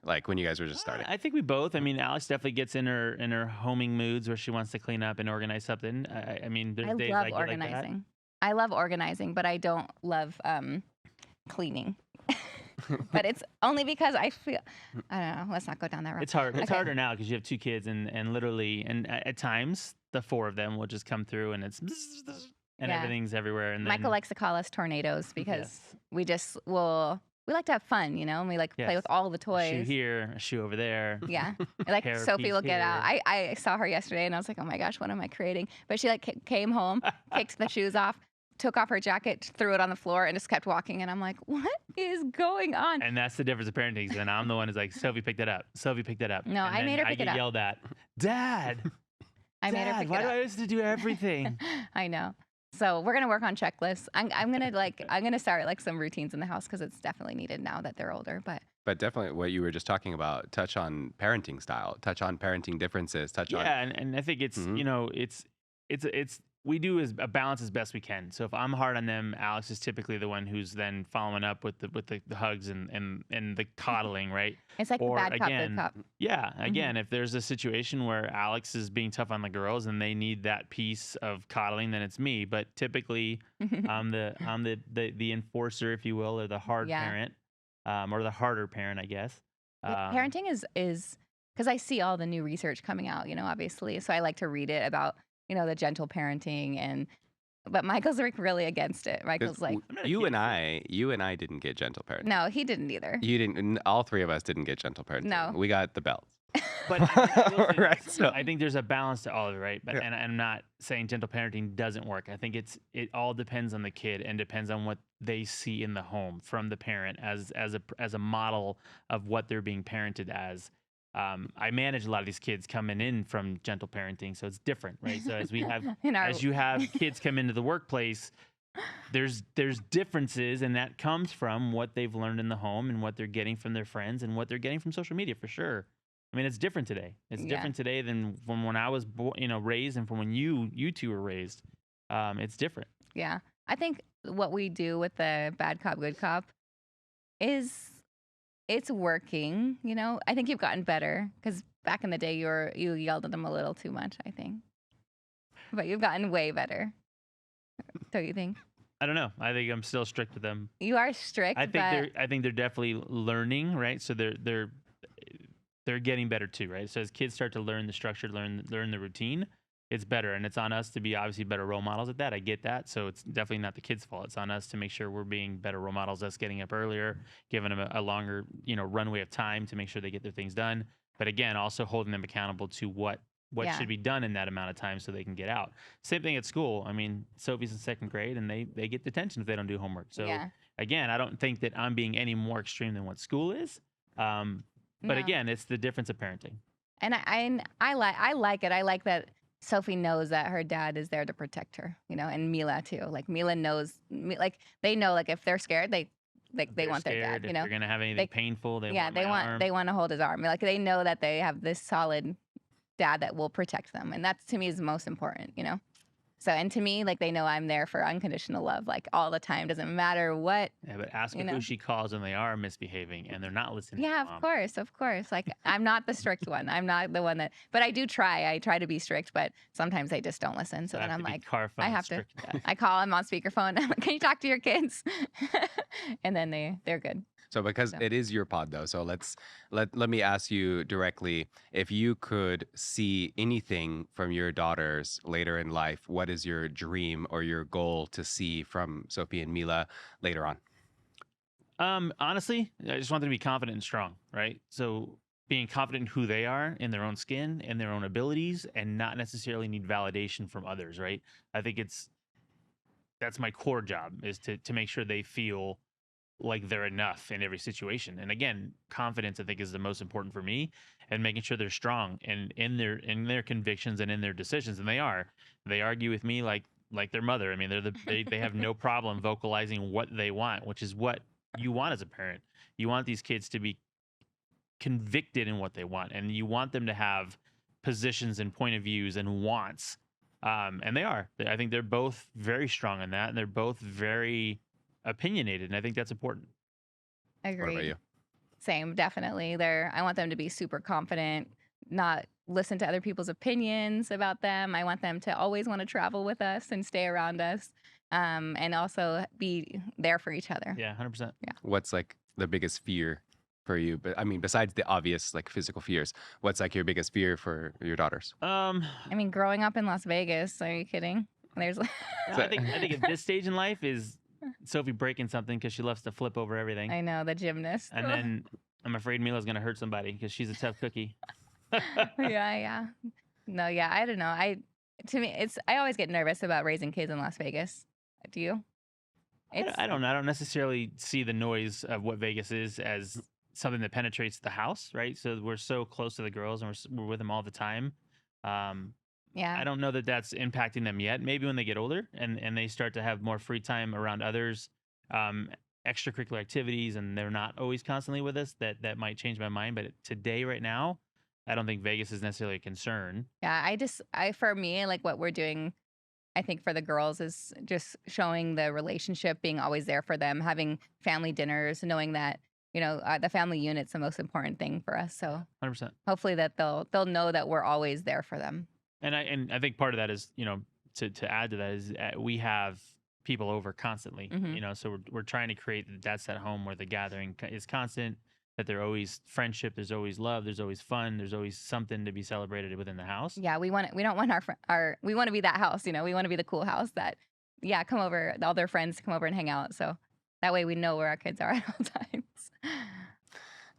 Like when you guys were just starting. I think we both. I mean, Alex definitely gets in her homing moods where she wants to clean up and organize something. I mean, there's I days love I get like that. organizing. I love organizing, but I don't love cleaning. But it's only because I feel I don't know. Let's not go down that road. It's hard. It's Okay. harder now because you have 2 kids and literally and at times the 4 of them will just come through and it's and Yeah. everything's everywhere. And then, Michael likes to call us tornadoes because Yes. we like to have fun, and we like play Yes. with all the a shoe toys. here, a shoe over there. Yeah. Like Hair Sophie piece will get out. here. I saw her yesterday and I was like, oh my gosh, what am I creating? But she like came home, kicked the shoes off, took off her jacket, threw it on the floor and just kept walking. And I'm like, what is going on? And that's the difference of parenting. And I'm the one who's like, Sophie picked it up. Sophie picked it up. No, And I then made her pick I it get up. yelled at. Dad, I made her Dad, pick why it do up. I used to do everything? I know. So we're gonna work on checklists. I'm gonna start like some routines in the house because it's definitely needed now that they're older. But But definitely what you were just talking about, touch on parenting style, touch on parenting differences, touch on. Yeah, and I think it's Mhm. it's we do as a balance as best we can. So if I'm hard on them, Alex is typically the one who's then following up with the hugs and the coddling, right? it's like Or bad cop, again, good cop. Yeah, again, if there's a situation where Alex is being tough on the girls and they need that piece of coddling, then it's me. But typically, I'm the enforcer, if you will, or the hard Yeah. parent, or the harder parent, I guess. Yeah, parenting is because I see all the new research coming out, obviously. So I like to read it about, the gentle parenting but Michael's like really against it. 'Cause Michael's like, I'm not a you kid. and I didn't get gentle parenting. no, he didn't either. You didn't. All 3 of us didn't get gentle parenting. No. We got the belts. But I will say Right, this, so- I think there's a balance to all of it, right? But Yeah. and I'm not saying gentle parenting doesn't work. I think it all depends on the kid and depends on what they see in the home from the parent as a model of what they're being parented as. I manage a lot of these kids coming in from gentle parenting, so it's different, right? So as we have as you have kids come into the workplace, there's differences, and that comes from what they've learned in the home and what they're getting from their friends and what they're getting from social media for sure. I mean, it's different today. It's Yeah. different today than from when I was raised and from when you 2 were raised. It's different. Yeah. I think what we do with the bad cop, good cop is it's working, I think you've gotten better because back in the day you yelled at them a little too much, I think. But you've gotten way better. Don't you think? I don't know. I think I'm still strict with them. You are strict, I think they're definitely learning, right? So they're getting better too, right? So as kids start to learn the structure, learn the routine, it's better, and it's on us to be obviously better role models at that. I get that, so it's definitely not the kids' fault. It's on us to make sure we're being better role models. Us getting up earlier, giving them a longer runway of time to make sure they get their things done. but again, also holding them accountable to what Yeah. should be done in that amount of time so they can get out. Same thing at school. I mean, Sophie's in second grade and they get detention if they don't do homework. So Yeah. again, I don't think that I'm being any more extreme than what school is. But No. again, it's the difference of parenting. And I like it. I like that Sophie knows that her dad is there to protect her, and Mila too. Like Mila knows, like they know, like if they're scared, they They're want their scared dad. if they're gonna have anything They- painful. They Yeah, want my arm. they want to hold his arm. Like they know that they have this solid dad that will protect them, and that to me is the most important. So, and to me, like they know I'm there for unconditional love, like all the time. Doesn't matter what. Yeah, but ask you her know. who she calls when they are misbehaving and they're not listening. Yeah, to of mom. course, of course. Like I'm not the strict one. I'm not the one that. But I do try. I try to be strict, but sometimes they just don't listen. So I then have I'm to be like, car I phone have to. strict. I call them on speakerphone. I'm like, can you talk to your kids? And then they're good. So because So. it is your pod though, so let me ask you directly, if you could see anything from your daughters later in life, what is your dream or your goal to see from Sophie and Mila later on? Honestly, I just want them to be confident and strong, right? So being confident in who they are, in their own skin, in their own abilities, and not necessarily need validation from others, right? I think that's my core job, is to make sure they feel like they're enough in every situation. And again, confidence I think is the most important for me, and making sure they're strong and in their convictions and in their decisions. And they argue with me like their mother. I mean, they have no problem vocalizing what they want, which is what you want as a parent. You want these kids to be convicted in what they want, and you want them to have positions and point of views and wants. And they are. I think they're both very strong in that, and they're both very opinionated, and I think that's important. What about Agreed. you? Same, definitely. I want them to be super confident, not listen to other people's opinions about them. I want them to always want to travel with us and stay around us, and also be there for each other. Yeah, 100%. What's like the biggest fear for you? But I mean, besides the obvious like physical fears, what's like your biggest fear for your daughters? I mean, growing up in Las Vegas, are you kidding? There's I think at this stage in life is Sophie breaking something because she loves to flip over everything. I know, the gymnast. And then I'm afraid Mila's going to hurt somebody because she's a tough cookie. Yeah. No, yeah, I don't know. To me, I always get nervous about raising kids in Las Vegas. Do you? I don't know. I don't necessarily see the noise of what Vegas is as something that penetrates the house, right? So we're so close to the girls and we're with them all the time. Yeah. I don't know that that's impacting them yet. Maybe when they get older and they start to have more free time around others, extracurricular activities, and they're not always constantly with us, that might change my mind. But today, right now, I don't think Vegas is necessarily a concern. Yeah, for me, like what we're doing, I think for the girls is just showing the relationship, being always there for them, having family dinners, knowing that, the family unit's the most important thing for us. So 100%. hopefully that they'll know that we're always there for them. And I think part of that is, to add to that is we have people over constantly, Mhm. So we're trying to create that's that home where the gathering is constant, that there's always friendship, there's always love, there's always fun, there's always something to be celebrated within the house. Yeah, we don't want we want to be that house, we want to be the cool house that, come over, all their friends come over and hang out. So that way we know where our kids are at all times.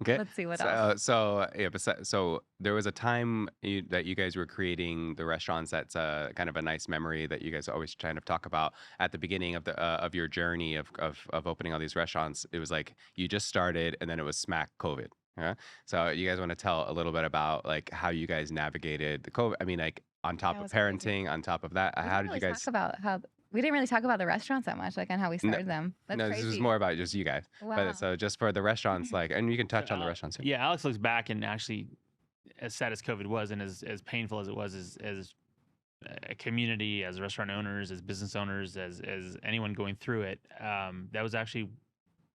Okay. Let's see what else. So there was a time that you guys were creating the restaurants. That's kind of a nice memory that you guys always kind of talk about at the beginning of the of your journey of opening all these restaurants. It was like you just started, and then it was smack COVID. Yeah. So you guys want to tell a little bit about like how you guys navigated the COVID? I mean, like on top That of was crazy. parenting, on top of that, We how didn't did you really guys? talk about we didn't really talk about the restaurants that much, like on how we started them. That's No, crazy. this is more about just you guys. Wow. But so just for the restaurants, like, and you can touch on the Al- restaurants too. Yeah, Alex looks back, and actually, as sad as COVID was, and as painful as it was, as a community, as restaurant owners, as business owners, as anyone going through it, that was actually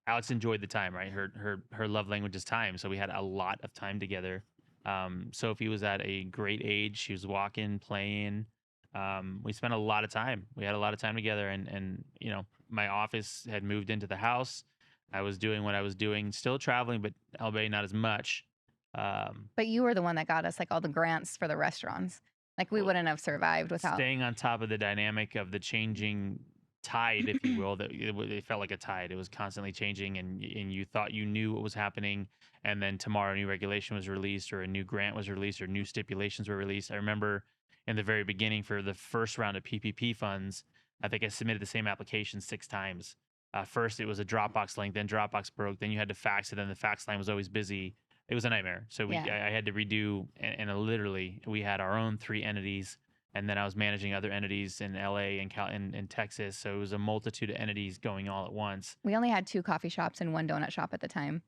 Alex enjoyed the time, right? Her love language is time, so we had a lot of time together. Sophie was at a great age; she was walking, playing. We spent a lot of time. We had a lot of time together, and my office had moved into the house. I was doing what I was doing, still traveling, but albeit not as much. But you were the one that got us like all the grants for the restaurants. Like we Well, wouldn't have survived without. Staying on top of the dynamic of the changing tide, if you will, that it felt like a tide. It was constantly changing, and you thought you knew what was happening, and then tomorrow a new regulation was released, or a new grant was released, or new stipulations were released. I remember in the very beginning for the first round of PPP funds, I think I submitted the same application 6 times. First, it was a Dropbox link, then Dropbox broke, then you had to fax it, and the fax line was always busy. It was a nightmare. So Yeah. I had to redo, and literally we had our own 3 entities, and then I was managing other entities in LA and in Texas. So it was a multitude of entities going all at once. We only had 2 coffee shops and 1 donut shop at the time.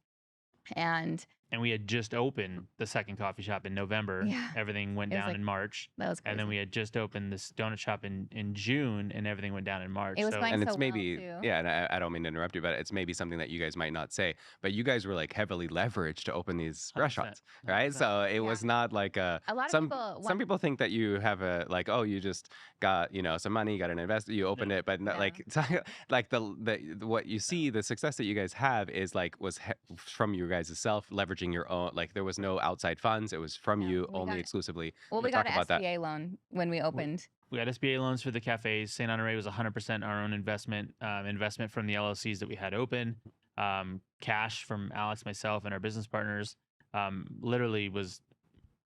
And we had just opened the second coffee shop in November. Yeah. Everything went It was down like- in March. that was crazy. And then we had just opened this donut shop in June, and everything went down in March. It was going And so it's maybe, well, too. yeah, and I don't mean to interrupt you, but it's maybe something that you guys might not say, but you guys were like heavily leveraged to open these 100%, restaurants, right? 100%. So it was not like A lot of some people some people think that you have a like, oh, you just got, some money, got an investor, you opened it, but not Yeah. like like the what you see, the success that you guys have is like was from you guys' self leveraging your own, like there was no outside funds, it was from Yeah, you we only got- exclusively. Well, we Talk got an about that. SBA loan when we opened. We had SBA loans for the cafes. Saint Honore was 100% our own investment from the LLCs that we had open. Cash from Alex, myself, and our business partners. Literally was,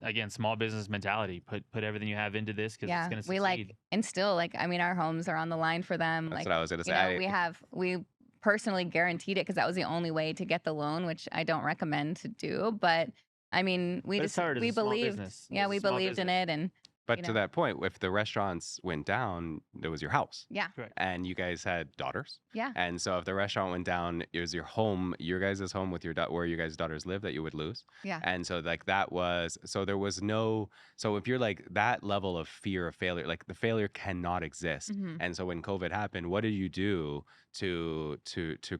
again, small business mentality. Put everything you have into this because Yeah, it's going to we succeed. and still our homes are on the line for them. That's Like, what I was gonna say. we personally guaranteed it because that was the only way to get the loan, which I don't recommend to do. But I mean, But it's hard as we a small believed, business. yeah, It's a we small believed in business. it, and But to that point, if the restaurants went down, there was your house. yeah, Correct. And you guys had daughters. yeah, And so if the restaurant went down, it was your home, your guys' home with where you guys' daughters live that you would lose. yeah. And so like there was no, so if you're like that level of fear of failure, like the failure cannot exist. Mhm. And so when COVID happened, what did you do to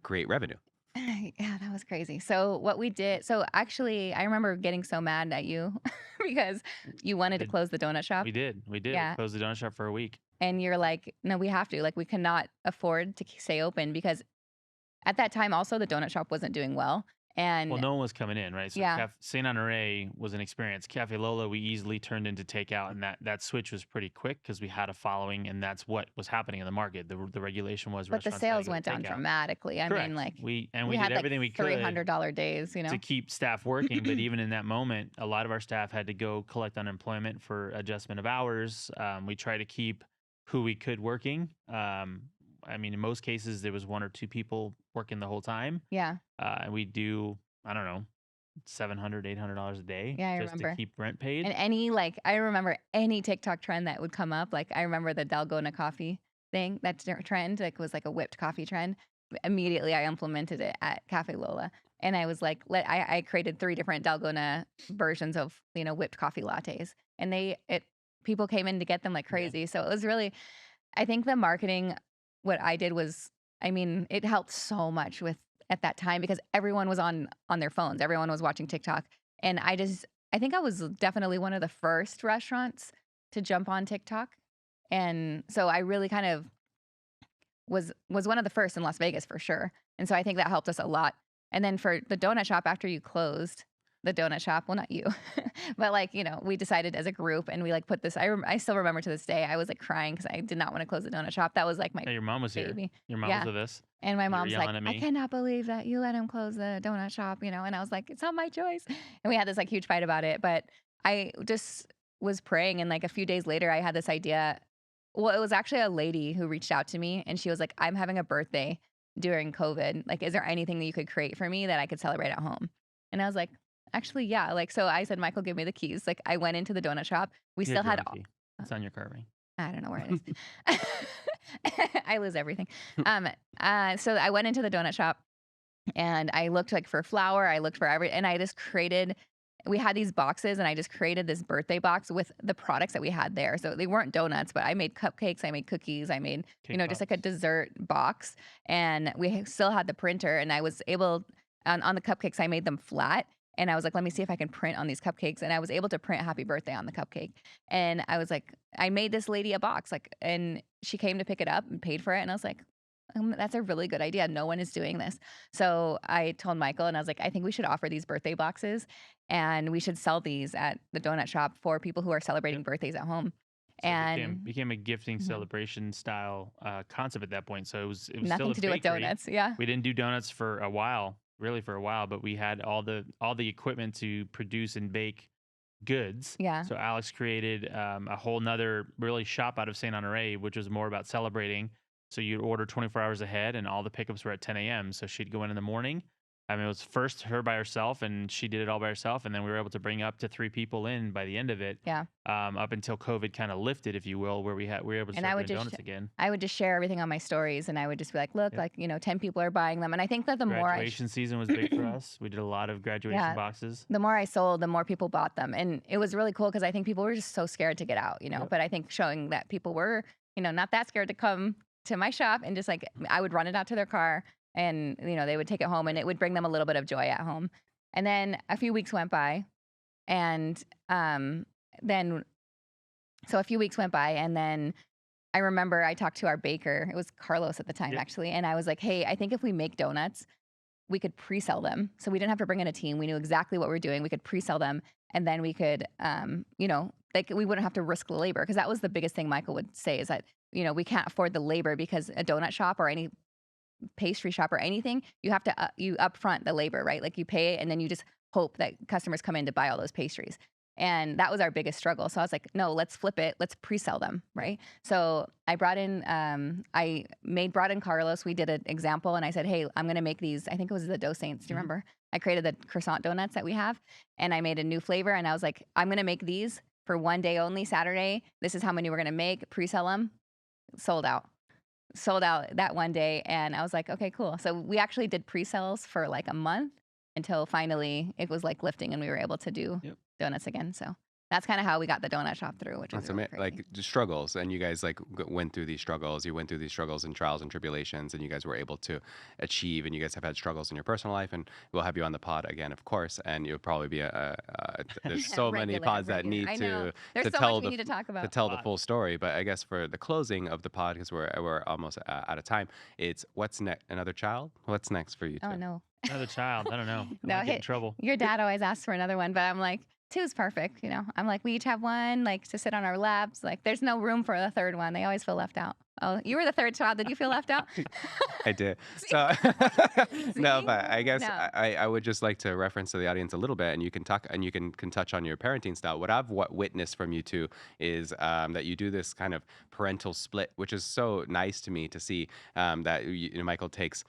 create revenue? Yeah, that was crazy. So what we did, so actually, I remember getting so mad at you because you wanted to Did- close the donut shop, We did. We Yeah. closed the donut shop for a week. and you're like, no, we have to. Like, we cannot afford to stay open because at that time, also the donut shop wasn't doing well, and Well, no one was coming in, right? So Yeah. Saint Honore was an experience. Cafe Lola, we easily turned into takeout, and that switch was pretty quick because we had a following, and that's what was happening in the market. The regulation was but the restaurants had to sales go went down takeout. dramatically. I Correct. mean, like we we did had everything like we could $300 days, to keep staff working. But even in that moment, a lot of our staff had to go collect unemployment for adjustment of hours. We try to keep who we could working. I mean, in most cases, there was 1 or 2 people working the whole time. Yeah, And we do, I don't know, $700, $800 a day Yeah, I just remember. to keep rent paid. and I remember any TikTok trend that would come up. Like, I remember the Dalgona coffee thing, that trend, like, was like a whipped coffee trend. Immediately, I implemented it at Cafe Lola, and I was like, I created 3 different Dalgona versions of whipped coffee lattes, and people came in to get them like Yeah. crazy. So it was really, I think the marketing, what I did was, I mean, it helped so much at that time because everyone was on their phones, everyone was watching TikTok, and I think I was definitely one of the first restaurants to jump on TikTok, and so I really kind of was one of the first in Las Vegas for sure, and so I think that helped us a lot. And then for the donut shop, after you closed the donut shop, well, not you, but like, we decided as a group, and we like put this, I still remember to this day, I was like crying because I did not want to close the donut shop. That was like my Yeah, your mom was here. baby. Your mom Yeah. was with us. And my You were mom's like, yelling at I me. cannot believe that you let him close the donut shop, and I was like, it's not my choice. And we had this like huge fight about it, but I just was praying, and like a few days later, I had this idea. Well, it was actually a lady who reached out to me, and she was like, I'm having a birthday during COVID. Like, is there anything that you could create for me that I could celebrate at home? And I was like, actually, yeah. Like, so I said, Michael, give me the keys. Like, I went into the donut shop. We Here's still your had, own key. It's on your carving. I don't know where it is. I lose everything. So I went into the donut shop, and I looked like for flour. I looked for and I just created. We had these boxes, and I just created this birthday box with the products that we had there. So they weren't donuts, but I made cupcakes, I made cookies, I made Cake just like a pops. dessert box. And we still had the printer, and I was able on the cupcakes, I made them flat. And I was like, let me see if I can print on these cupcakes. And I was able to print happy birthday on the cupcake. And I was like, I made this lady a box, and she came to pick it up and paid for it. And I was like, that's a really good idea. No one is doing this. So I told Michael, and I was like, I think we should offer these birthday boxes, and we should sell these at the donut shop for people who are celebrating birthdays at home. So it became And became a gifting Mhm. celebration style concept at that point. So it was still Nothing a to do with bakery. donuts. Yeah. We didn't do donuts for a while, really for a while, but we had all the equipment to produce and bake goods. Yeah. So Alex created a whole nother really shop out of Saint Honore, which was more about celebrating. So you'd order 24 hours ahead, and all the pickups were at 10 a.m. So she'd go in the morning. I mean, it was first her by herself, and she did it all by herself. And then we were able to bring up to 3 people in by the end of it, Yeah. up until COVID kind of lifted, if you will, where we were able to And start doing donuts again. I would just share everything on my stories, and I would just be like, "Look, Yep. like, 10 people are buying them." And I think that the more I Graduation season was big for us. We did a lot of graduation yeah, boxes. the more I sold, the more people bought them. And it was really cool because I think people were just so scared to get out. Yep. But I think showing that people were, not that scared to come to my shop, and just like I would run it out to their car, and, they would take it home, and it would bring them a little bit of joy at home. And then a few weeks went by, and then so a few weeks went by, and then I remember I talked to our baker. It was Carlos at the time, Yep. actually. And I was like, "Hey, I think if we make donuts, we could pre-sell them. So we didn't have to bring in a team. We knew exactly what we were doing. We could pre-sell them, and then we could, like, we wouldn't have to risk the labor." Because that was the biggest thing Michael would say, is that, we can't afford the labor, because a donut shop or any pastry shop or anything, you have to, you upfront the labor, right? Like, you pay it, and then you just hope that customers come in to buy all those pastries. And that was our biggest struggle. So I was like, no, let's flip it. Let's pre-sell them, right? So I brought in, brought in Carlos. We did an example, and I said, "Hey, I'm going to make these." I think it was the Dough Saints. Do you Mhm. remember? I created the croissant donuts that we have, and I made a new flavor. And I was like, "I'm going to make these for one day only, Saturday. This is how many we're going to make. Pre-sell them." Sold out. Sold out that one day. And I was like, "Okay, cool." So we actually did pre-sales for like a month, until finally it was like lifting, and we were able to do Yep. donuts again. So that's kind of how we got the donut shop through, which was That's really crazy. like the struggles, and you guys like went through these struggles. You went through these struggles and trials and tribulations, and you guys were able to achieve. And you guys have had struggles in your personal life, and we'll have you on the pod again, of course. And you'll probably be there's so many Regular, pods that regular. need I know. to There's so tell much we the need to talk to about. tell the Lot. full story. But I guess for the closing of the pod, because we're almost out of time, it's what's next? Another child? What's next for you two? Oh, no. Another child. I don't know. I No, might get in trouble. Your dad always asks for another one, but I'm like, two's perfect. I'm like, we each have one, like, to sit on our laps. Like, there's no room for a third one. They always feel left out. Oh, you were the third child. Did you feel left out? I did. See? So no, See? but I guess No. I would just like to reference to the audience a little bit, and you can talk and you can touch on your parenting style. What I've witnessed from you two is that you do this kind of parental split, which is so nice to me to see, that Michael takes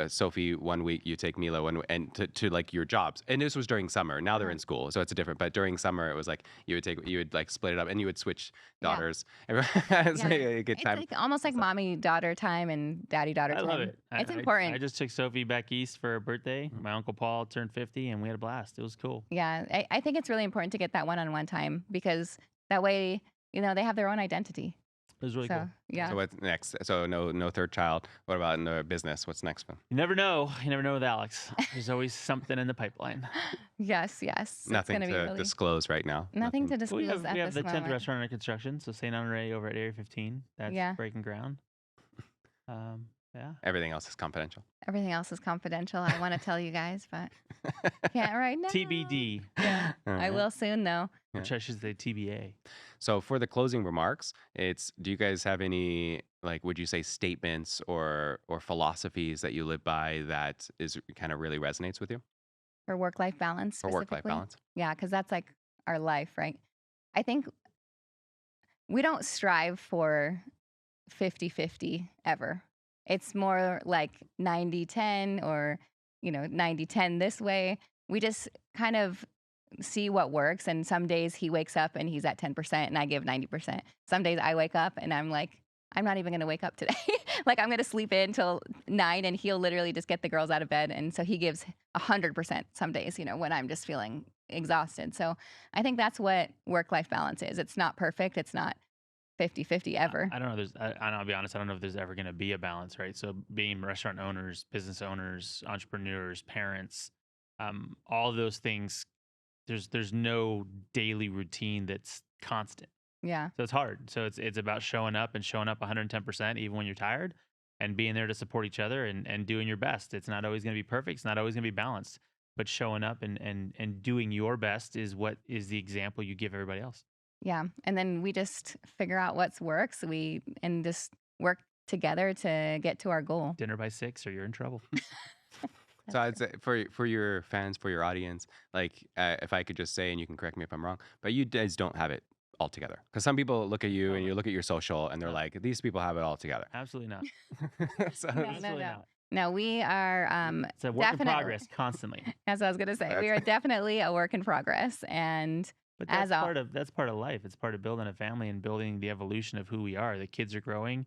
Sophie one week, you take Mila one, and to like your jobs. And this was during summer. Now they're Uh-huh. in school, so it's different. But during summer, it was like you would like split it up, and you would switch Yeah. daughters. It's Yeah. like a good It's time. like almost like mommy-daughter time and daddy-daughter I time. love it. It's important. I just took Sophie back east for her birthday. My Uncle Paul turned 50, and we had a blast. It was cool. Yeah, I think it's really important to get that one-on-one time, because that way, they have their own identity. It was really So, cool. yeah. So what's next? So no third child. What about in the business? What's next one? You never know. You never know with Alex. There's always something in the pipeline. Yes. It's Nothing gonna to be really disclose right now. nothing to We disclose have at we have this the 10th moment. restaurant under construction. So Saint Honore over at Area 15. That's Yeah. breaking ground. Yeah. Everything else is confidential. Everything else is confidential. I want to tell you guys, but can't right now. TBD. Yeah, All I right. will soon, though. Which I should say TBA. So for the closing remarks, do you guys have any, like, would you say statements or philosophies that you live by that is kind of really resonates with you For work-life balance, for work-life specifically. balance? Yeah, because that's like our life, right? I think we don't strive for 50-50 ever. It's more like 90-10, or 90-10 this way. We just kind of see what works, and some days he wakes up and he's at 10% and I give 90%. Some days I wake up and I'm like, I'm not even going to wake up today. Like, I'm going to sleep in till 9, and he'll literally just get the girls out of bed, and so he gives 100% some days, when I'm just feeling exhausted. So I think that's what work-life balance is. It's not perfect. It's not 50-50 ever. I don't know. I'll be honest. I don't know if there's ever going to be a balance, right? So being restaurant owners, business owners, entrepreneurs, parents, all of those things, there's no daily routine that's constant. Yeah. So it's hard. So it's about showing up 110%, even when you're tired, and being there to support each other and doing your best. It's not always going to be perfect. It's not always going to be balanced, but showing up and doing your best is what is the example you give everybody else. Yeah. And then we just figure out what's works. And just work together to get to our goal. Dinner by 6 or you're in trouble. So I'd say for your fans, for your audience, like if I could just say, and you can correct me if I'm wrong, but you guys don't have it all together. Because some people look at you and you look at your social and they're No. like, these people have it all together. Absolutely not. So Absolutely not. No, we are It's a work in definitely, progress constantly. as I was gonna say, we That's- are definitely a work in progress. And But As that's al- that's part of life. It's part of building a family and building the evolution of who we are. The kids are growing.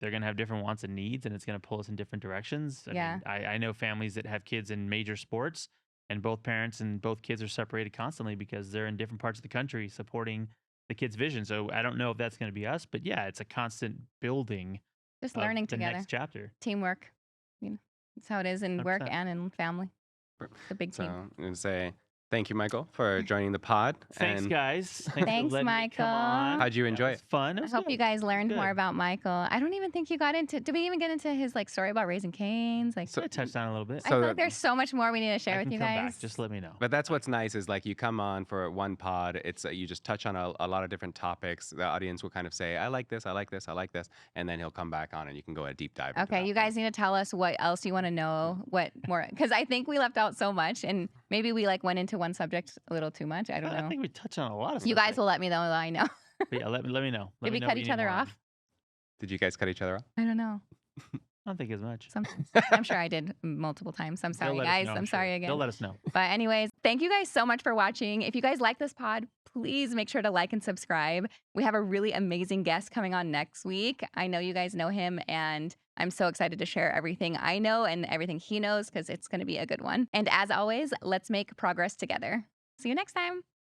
They're going to have different wants and needs, and it's going to pull us in different directions. Yeah. I know families that have kids in major sports, and both parents and both kids are separated constantly because they're in different parts of the country supporting the kid's vision. So I don't know if that's going to be us, but yeah, it's a constant building just of learning the together. next chapter. Teamwork. That's how it is in work 100%. and in family. The big So team. I'm going to say thank you, Michael, for joining the pod. Thanks, and guys. Thanks, for Thanks, letting me come Michael. on. How'd you enjoy It was fun. It I was hope good. you guys learned good. more about Michael. I don't even think you got into. Did we even get into his like story about raising canes? Like, So- I touched on it a little bit. I feel so- like there's so much more we need to I share with can you come guys. back. Just let me know. But that's what's nice is like you come on for one pod. It's you just touch on a lot of different topics. The audience will kind of say, I like this, I like this, I like this. And then he'll come back on and you can go a deep dive. into Okay, that you one. guys need to tell us what else you want to know. What more? Because I think we left out so much, and maybe we like went into one subject a little too much. I don't I know. think we touched on a lot of stuff. You guys will let me know. I know. But yeah, let me know. Let Did me we know cut what you each need other more on. off? Did you guys cut each other off? I don't know. I don't think as much. Sometimes. I'm sure I did multiple times. I'm They'll sorry, let us guys. know, I'm sure. sorry again. They'll let us know. But anyways, thank you guys so much for watching. If you guys like this pod, please make sure to like and subscribe. We have a really amazing guest coming on next week. I know you guys know him, and I'm so excited to share everything I know and everything he knows because it's going to be a good one. And as always, let's make progress together. See you next time.